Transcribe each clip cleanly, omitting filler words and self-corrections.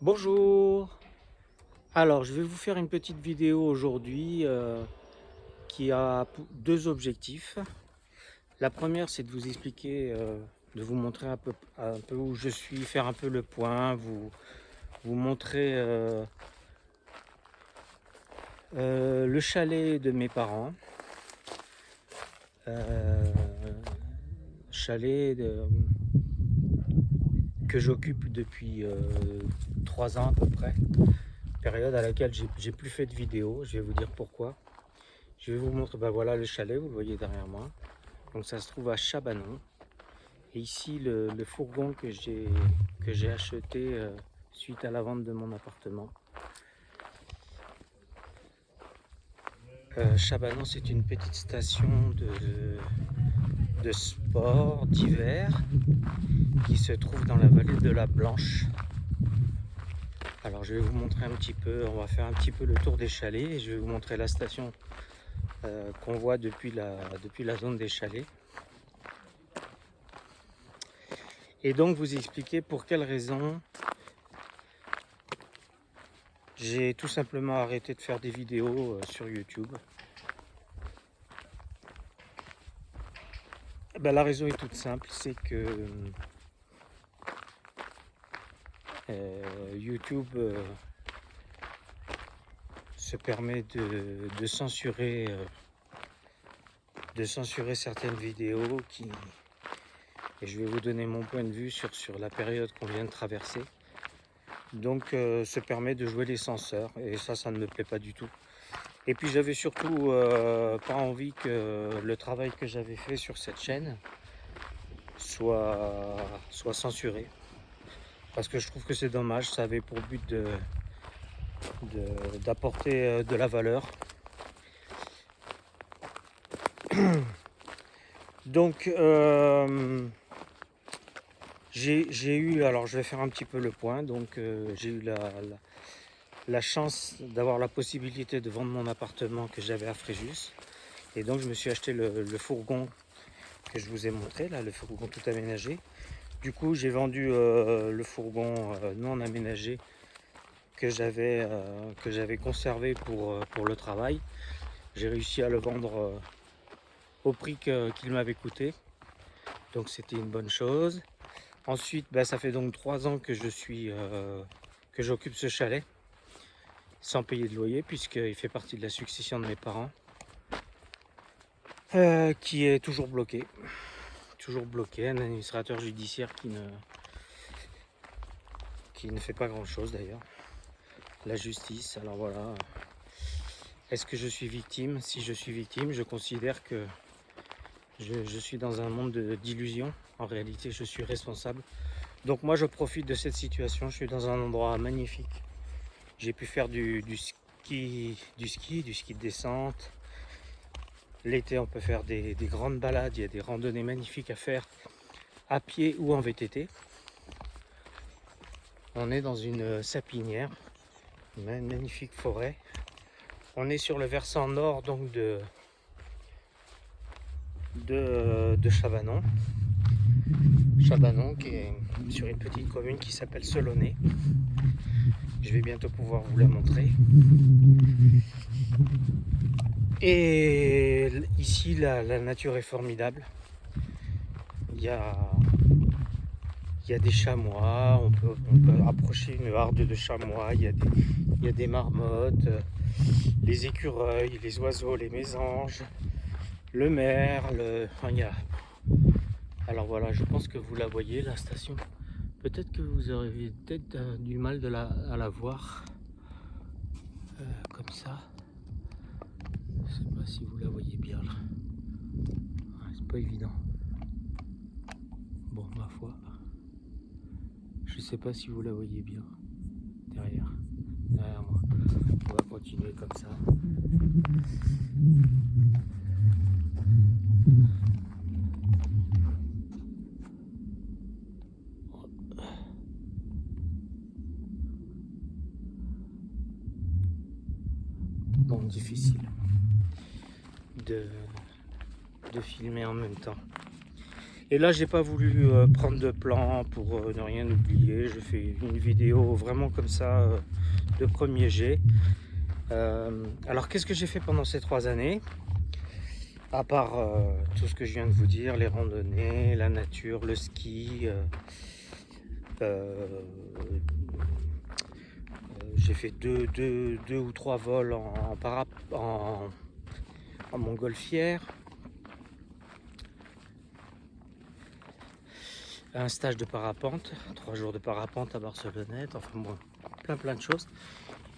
Bonjour. Alors, je vais vous faire une petite vidéo aujourd'hui qui a deux objectifs. La première, c'est de vous expliquer, de vous montrer un peu où je suis, faire un peu le point, vous montrer le chalet de mes parents. Euh, chalet que j'occupe depuis 3 ans à peu près. Période à laquelle j'ai plus fait de vidéos. Je vais vous dire pourquoi. Je vais vous montrer, ben voilà le chalet, vous le voyez derrière moi. Donc ça se trouve à Chabanon. Et ici le fourgon que j'ai acheté suite à la vente de mon appartement. Chabanon, c'est une petite station de sport d'hiver qui se trouve dans la vallée de la Blanche. Alors je vais vous montrer un petit peu, on va faire un petit peu le tour des chalets et je vais vous montrer la station qu'on voit depuis la zone des chalets. Et donc vous expliquer pour quelles raisons j'ai tout simplement arrêté de faire des vidéos sur YouTube. Ben, la raison est toute simple, c'est que YouTube se permet de censurer certaines vidéos et je vais vous donner mon point de vue sur la période qu'on vient de traverser. Donc se permet de jouer les censeurs et ça ne me plaît pas du tout. Et puis j'avais surtout pas envie que le travail que j'avais fait sur cette chaîne soit censuré. Parce que je trouve que c'est dommage, ça avait pour but d'apporter de la valeur. Donc j'ai eu, alors je vais faire un petit peu le point, donc j'ai eu la chance d'avoir la possibilité de vendre mon appartement que j'avais à Fréjus. Et donc je me suis acheté le fourgon que je vous ai montré, là, le fourgon tout aménagé. Du coup j'ai vendu le fourgon non aménagé que j'avais conservé pour le travail. J'ai réussi à le vendre au prix qu'il m'avait coûté. Donc c'était une bonne chose. Ensuite, ça fait donc 3 ans que que j'occupe ce chalet sans payer de loyer puisqu'il fait partie de la succession de mes parents qui est toujours bloqué. Toujours bloqué, un administrateur judiciaire qui ne fait pas grand chose d'ailleurs. La justice, alors voilà. Est-ce que je suis victime? Si je suis victime, je considère que je suis dans un monde d'illusions. En réalité, je suis responsable. Donc moi, je profite de cette situation. Je suis dans un endroit magnifique. J'ai pu faire du ski de descente. L'été, on peut faire des grandes balades. Il y a des randonnées magnifiques à faire à pied ou en VTT. On est dans une sapinière, une magnifique forêt. On est sur le versant nord donc de Chabanon. Chabanon qui est sur une petite commune qui s'appelle Selonné. Je vais bientôt pouvoir vous la montrer. Et ici la nature est formidable. Il y a des chamois, on peut approcher une harde de chamois, il y a des marmottes, les écureuils, les oiseaux, les mésanges, le merle, enfin, alors voilà, je pense que vous la voyez, la station. Peut-être que vous aurez du mal à la voir comme ça. Je sais pas si vous la voyez bien là. C'est pas évident. Bon, ma foi. Je sais pas si vous la voyez bien derrière moi. On va continuer comme ça. Bon, difficile de filmer en même temps. Et là, j'ai pas voulu prendre de plan pour ne rien oublier. Je fais une vidéo vraiment comme ça, de premier jet. Alors, qu'est-ce que j'ai fait pendant ces 3 années? À part tout ce que je viens de vous dire, les randonnées, la nature, le ski, j'ai fait deux ou trois vols en montgolfière, un stage de parapente, 3 jours de parapente à Barcelonnette, enfin bon, plein de choses.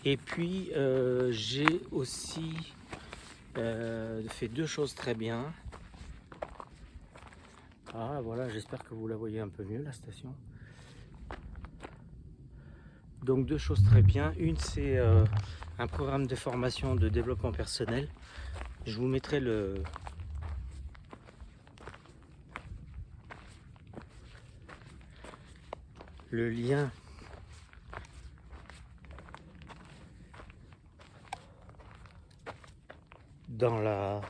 Et puis j'ai aussi fait 2 choses très bien. Ah voilà, j'espère que vous la voyez un peu mieux, la station. Donc 2 choses très bien. Une, c'est un programme de formation de développement personnel. Je vous mettrai le lien dans la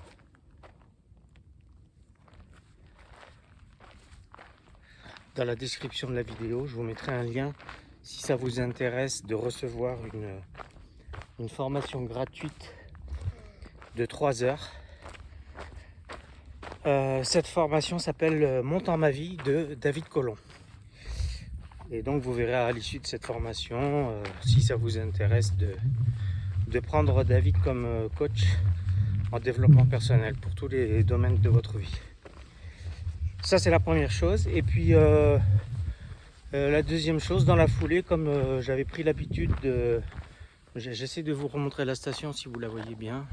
description de la vidéo. Je vous mettrai un lien si ça vous intéresse de recevoir une formation gratuite de 3 heures. Cette formation s'appelle Monte en ma vie de David Colomb. Et donc vous verrez à l'issue de cette formation, si ça vous intéresse, de prendre David comme coach en développement personnel pour tous les domaines de votre vie. Ça, c'est la première chose. Et puis la deuxième chose, dans la foulée, comme j'avais pris l'habitude de... J'essaie de vous remontrer la station si vous la voyez bien.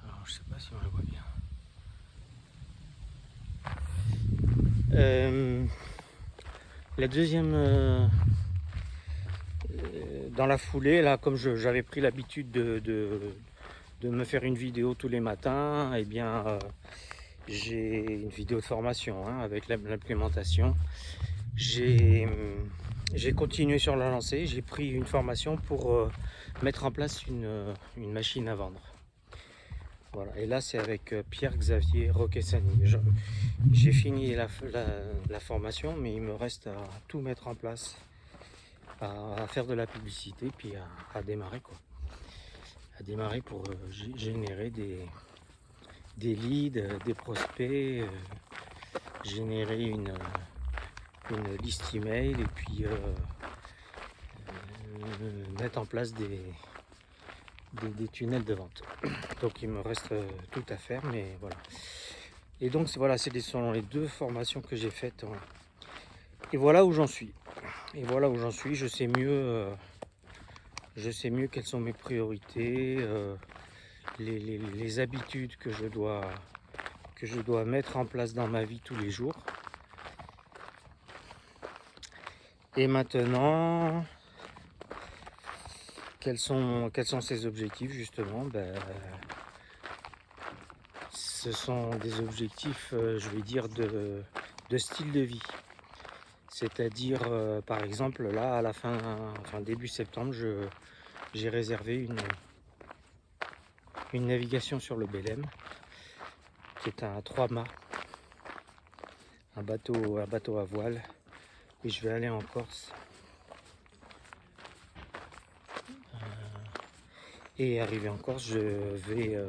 Alors, je sais pas si on la voit bien. La deuxième... dans la foulée, là, comme j'avais pris l'habitude de me faire une vidéo tous les matins, et bien j'ai une vidéo de formation avec l'implémentation. J'ai continué sur la lancée, j'ai pris une formation pour mettre en place une machine à vendre. Voilà, et là c'est avec Pierre-Xavier Roquessani. J'ai fini la formation, mais il me reste à tout mettre en place, à faire de la publicité, puis à démarrer quoi. À démarrer pour générer des leads, des prospects, générer une liste email et puis mettre en place des tunnels de vente. Donc il me reste tout à faire, mais voilà. Et donc voilà, sont les 2 formations que j'ai faites. Et voilà où j'en suis. Et voilà où j'en suis. Je sais mieux quelles sont mes priorités, les habitudes que je dois mettre en place dans ma vie tous les jours. Et maintenant, quels sont ces objectifs justement? Ce sont des objectifs, je vais dire, de style de vie. C'est-à-dire, par exemple, là, à la début septembre, j'ai réservé une navigation sur le Belém, qui est un 3 mâts, un bateau à voile, et je vais aller en Corse. Et arrivé en Corse, je vais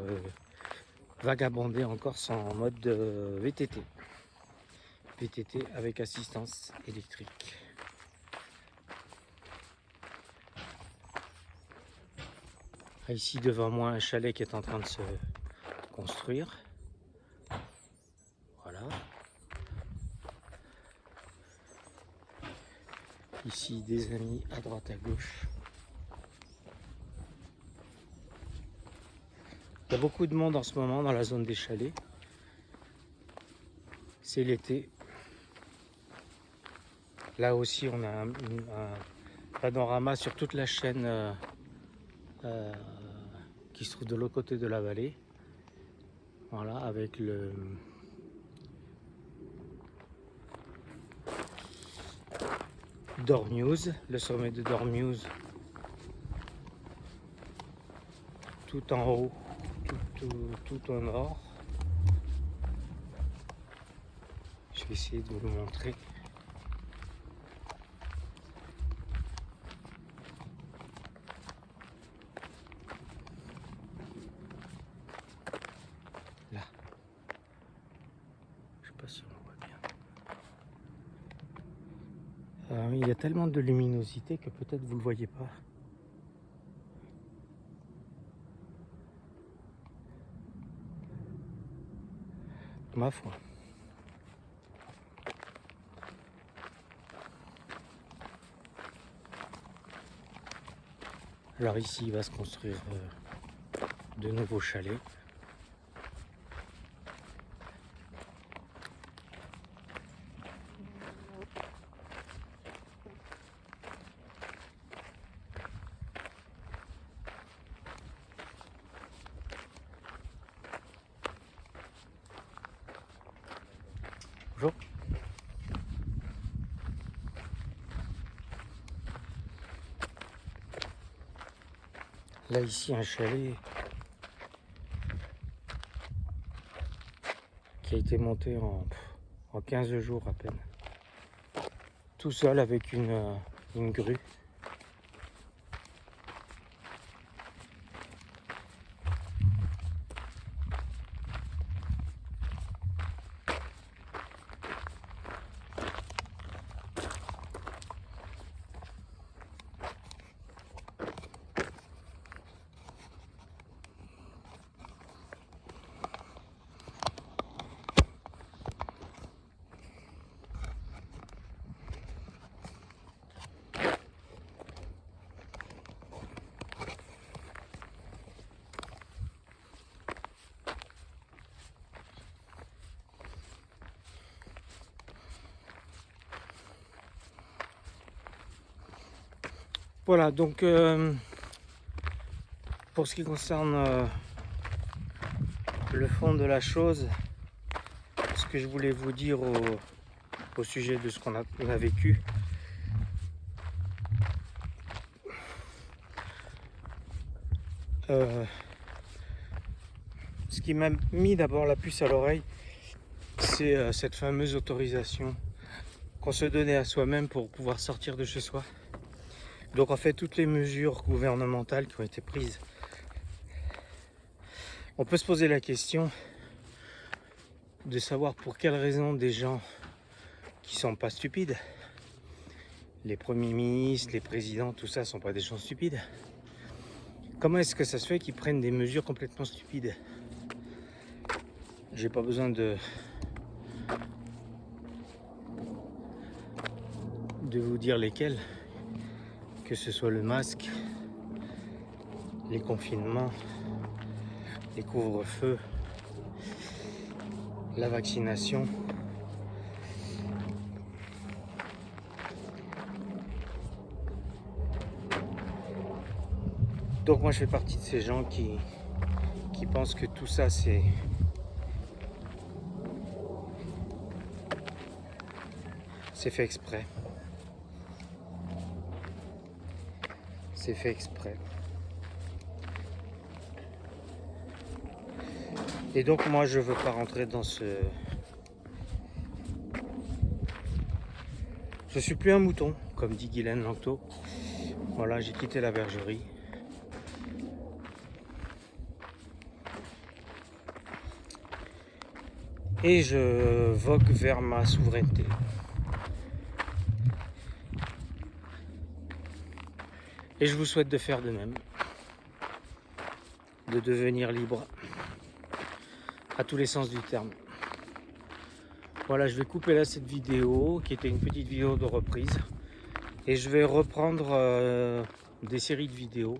vagabonder en Corse en mode VTT. VTT avec assistance électrique. Ici devant moi, un chalet qui est en train de se construire. Voilà. Ici des amis à droite à gauche. Il y a beaucoup de monde en ce moment dans la zone des chalets. C'est l'été. Là aussi, on a un panorama sur toute la chaîne qui se trouve de l'autre côté de la vallée. Voilà, avec le Dormiouz, le sommet de Dormiouz, tout en haut, tout au nord. vais essayer de vous le montrer. Là. Je sais pas si on le voit bien. Il y a tellement de luminosité que peut-être vous ne le voyez pas. Ma foi. Alors ici, il va se construire de nouveaux chalets. Bonjour. Là, ici, un chalet qui a été monté en 15 jours à peine. Tout seul avec une grue. Voilà, donc pour ce qui concerne le fond de la chose, ce que je voulais vous dire au sujet de ce qu'on a vécu, ce qui m'a mis d'abord la puce à l'oreille, c'est cette fameuse autorisation qu'on se donnait à soi-même pour pouvoir sortir de chez soi. Donc en fait, toutes les mesures gouvernementales qui ont été prises, on peut se poser la question de savoir pour quelles raisons des gens qui sont pas stupides, les premiers ministres, les présidents, tout ça sont pas des gens stupides. Comment est-ce que ça se fait qu'ils prennent des mesures complètement stupides? J'ai pas besoin de vous dire lesquelles, que ce soit le masque, les confinements, les couvre-feux, la vaccination. Donc moi je fais partie de ces gens qui pensent que tout ça c'est fait exprès. C'est fait exprès. Et donc moi je veux pas rentrer dans ce... Je suis plus un mouton, comme dit Guylaine Langto. Voilà, j'ai quitté la bergerie. Et je vogue vers ma souveraineté. Et je vous souhaite de faire de même. De devenir libre. À tous les sens du terme. Voilà, je vais couper là cette vidéo qui était une petite vidéo de reprise et je vais reprendre des séries de vidéos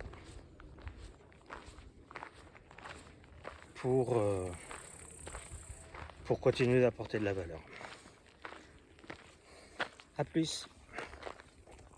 pour continuer d'apporter de la valeur. A plus.